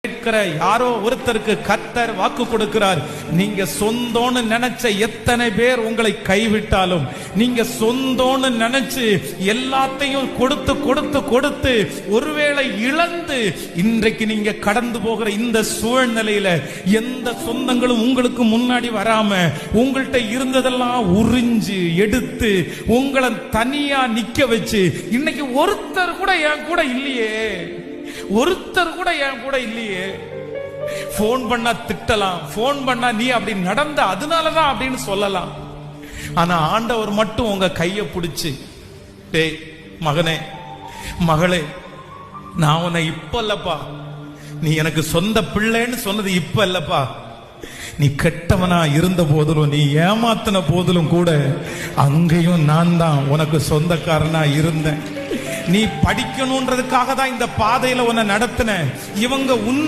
கேட்கிற யாரோ ஒருத்தருக்கு கர்த்தர் வாக்கு கொடுக்கிறார். நீங்க சொந்தோன்னு நினைச்ச எத்தனை பேர் உங்களை கைவிட்டாலும், நீங்க சொந்தோன்னு நினைச்சு எல்லாத்தையும் கொடுத்து கொடுத்து கொடுத்து ஒருவேளை இழந்து இன்றைக்கு நீங்க கடந்து போகிற இந்த சூழ்நிலையில எந்த சொந்தங்களும் உங்களுக்கு முன்னாடி வராம உங்கள்கிட்ட இருந்ததெல்லாம் உறிஞ்சு எடுத்து உங்களை தனியா நிக்க வச்சு இன்னைக்கு ஒருத்தர் கூட என் கூட இல்லையே, ஒருத்தர் கூட என் கூட இல்லையே. போன் பண்ணா திட்டலாம், போன் பண்ணா நீ அப்படி நடந்த அதனாலதான் அப்படின்னு சொல்லலாம். ஆனா ஆண்டவர் மட்டும் உங்க கைய பிடிச்சு, டேய் மகனே மகளே, நான் உன்னை இப்ப இல்லப்பா, நீ எனக்கு சொந்த பிள்ளைன்னு சொன்னது இப்ப இல்லப்பா, நீ கெட்டவனா இருந்த போதிலும், நீ ஏமாத்தின போதிலும் கூட அங்கேயும் நான் தான் உனக்கு சொந்தக்காரனா இருந்தேன். நீ படிக்கணும்ன்றதுக்காக தான் இந்த பாதையில உன்னை நடத்தின. இவங்க உண்மை